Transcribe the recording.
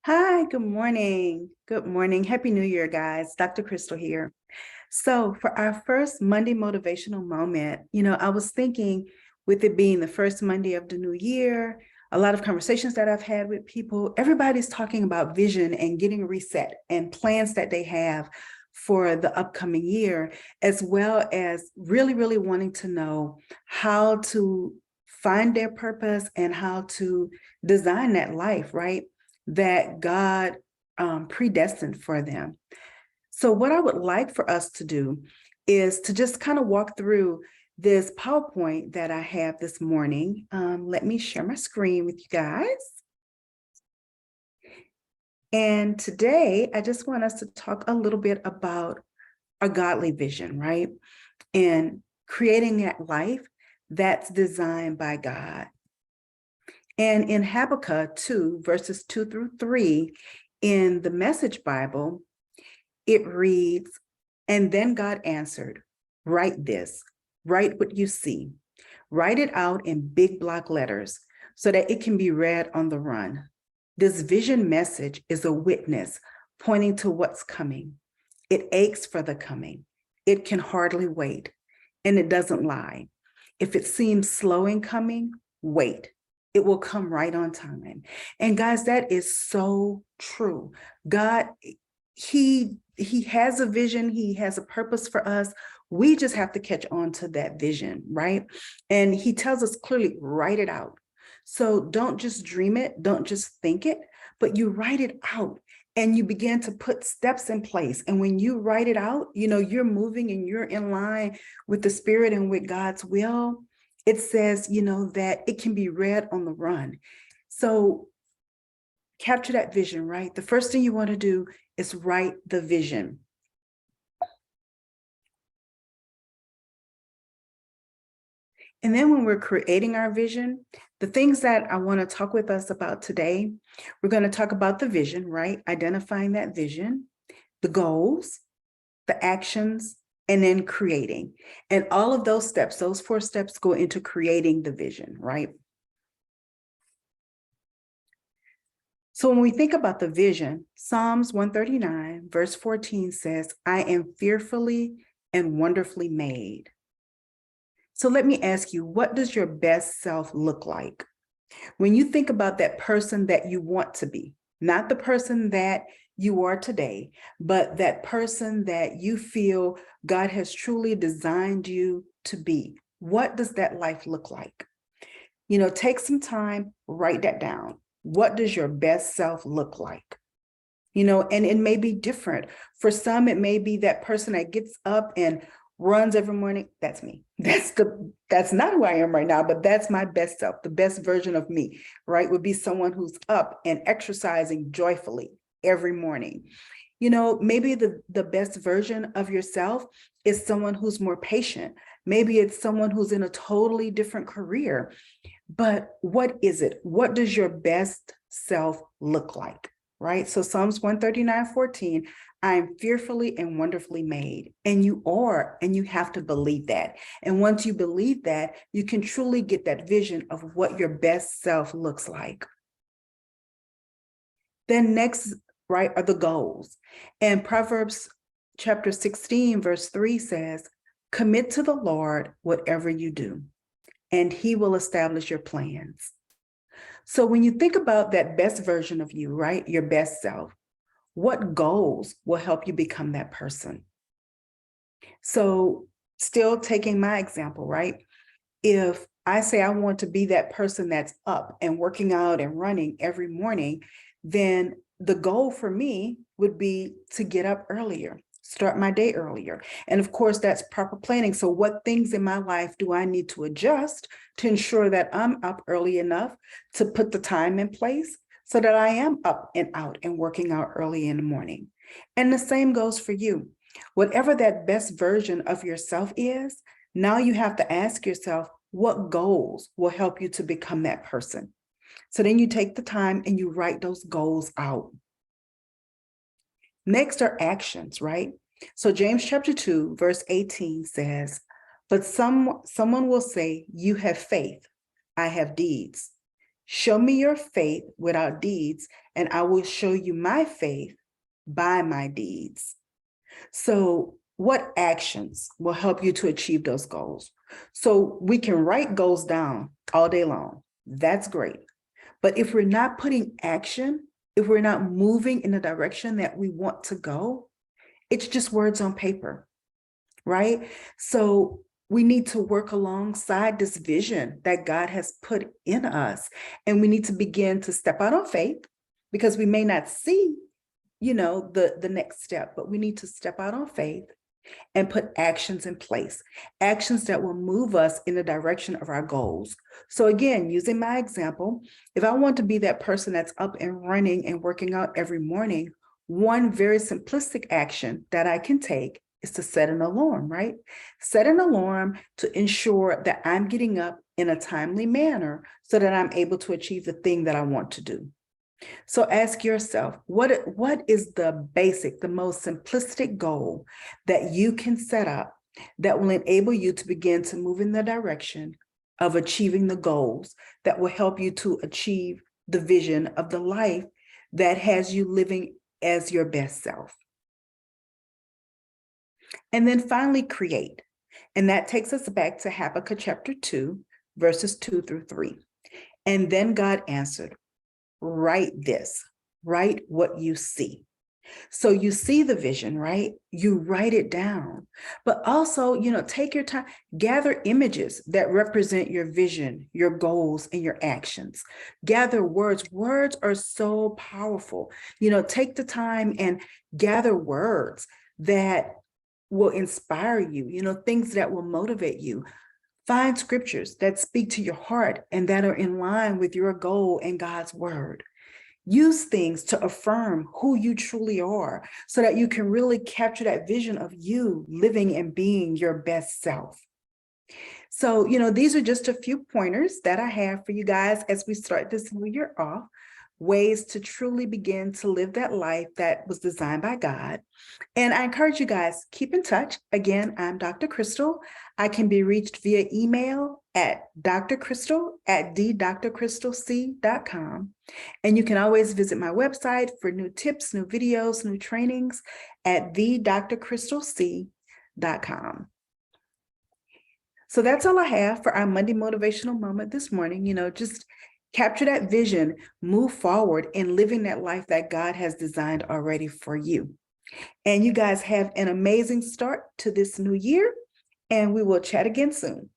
Hi, good morning. Good morning. Happy New Year, guys. Dr. Crystal here. So, for our first Monday motivational moment, I was thinking with it being the first Monday of the new year, a lot of conversations that I've had with people, everybody's talking about vision and getting reset and plans that they have for the upcoming year, as well as really, really wanting to know how to find their purpose and how to design that life, right? That God predestined for them. So, what I would like for us to do is to just kind of walk through this PowerPoint that I have this morning. Let me share my screen with you guys. And today, I just want us to talk a little bit about a godly vision, right? And creating that life that's designed by God. And in Habakkuk 2, verses 2 through 3, in the Message Bible, it reads, "And then God answered, write this, write what you see, write it out in big block letters so that it can be read on the run. This vision message is a witness pointing to what's coming. It aches for the coming. It can hardly wait, and it doesn't lie. If it seems slow in coming, wait. It will come right on time." And guys, that is so true. God, he has a vision, he has a purpose for us. We just have to catch on to that vision, right? And he tells us clearly, write it out. So don't just dream it, don't just think it, but you write it out and you begin to put steps in place. And when you write it out, you're moving and you're in line with the spirit and with God's will. It says, that it can be read on the run. So capture that vision, right? The first thing you want to do is write the vision. And then when we're creating our vision, the things that I want to talk with us about today, we're going to talk about the vision, right? Identifying that vision, the goals, the actions, and then creating. And all of those steps, those 4 steps go into creating the vision, right? So when we think about the vision, Psalms 139, verse 14 says, "I am fearfully and wonderfully made." So let me ask you, what does your best self look like? When you think about that person that you want to be, not the person that you are today, but that person that you feel God has truly designed you to be, what does that life look like? Take some time, write that down. What does your best self look like? And it may be different. For some, it may be that person that gets up and runs every morning. That's me. That's not who I am right now, but that's my best self. The best version of me, right, would be someone who's up and exercising joyfully every morning. Maybe the best version of yourself is someone who's more patient. Maybe it's someone who's in a totally different career. But what is it? What does your best self look like? Right? So Psalms 139:14, "I am fearfully and wonderfully made." And you are, and you have to believe that. And once you believe that, you can truly get that vision of what your best self looks like. Then next, right, are the goals. And Proverbs chapter 16, verse 3 says, "Commit to the Lord whatever you do, and he will establish your plans." So when you think about that best version of you, right, your best self, what goals will help you become that person? So still taking my example, right? If I say I want to be that person that's up and working out and running every morning, then the goal for me would be to get up earlier, start my day earlier. And of course, that's proper planning. So what things in my life do I need to adjust to ensure that I'm up early enough to put the time in place so that I am up and out and working out early in the morning? And the same goes for you. Whatever that best version of yourself is, now you have to ask yourself, what goals will help you to become that person? So then you take the time and you write those goals out. Next are actions, right? So James chapter 2, verse 18 says, "But someone will say, 'You have faith, I have deeds. Show me your faith without deeds, and I will show you my faith by my deeds. So what actions will help you to achieve those goals? So we can write goals down all day long. That's great. But if we're not putting action, if we're not moving in the direction that we want to go, it's just words on paper, right? So we need to work alongside this vision that God has put in us. And we need to begin to step out on faith, because we may not see, the next step, but we need to step out on faith and put actions in place, actions that will move us in the direction of our goals. So again, using my example, if I want to be that person that's up and running and working out every morning, one very simplistic action that I can take is to set an alarm, right? Set an alarm to ensure that I'm getting up in a timely manner so that I'm able to achieve the thing that I want to do. So ask yourself, what is the basic, the most simplistic goal that you can set up that will enable you to begin to move in the direction of achieving the goals that will help you to achieve the vision of the life that has you living as your best self? And then finally, create. And that takes us back to Habakkuk chapter 2, verses 2 through 3. And then God answered, write this, write what you see. So you see the vision, right? You write it down, but also, take your time, gather images that represent your vision, your goals, and your actions. Gather words. Words are so powerful. Take the time and gather words that will inspire you, things that will motivate you. Find scriptures that speak to your heart and that are in line with your goal and God's word. Use things to affirm who you truly are so that you can really capture that vision of you living and being your best self. So, these are just a few pointers that I have for you guys as we start this new year off. Ways to truly begin to live that life that was designed by God. And I encourage you guys, keep in touch. Again, I'm Dr. Crystal. I can be reached via email at drcrystal@thedrcrystalc.com. And you can always visit my website for new tips, new videos, new trainings at thedrcrystalc.com. So that's all I have for our Monday motivational moment this morning. Just capture that vision, move forward in living that life that God has designed already for you. And you guys have an amazing start to this new year, and we will chat again soon.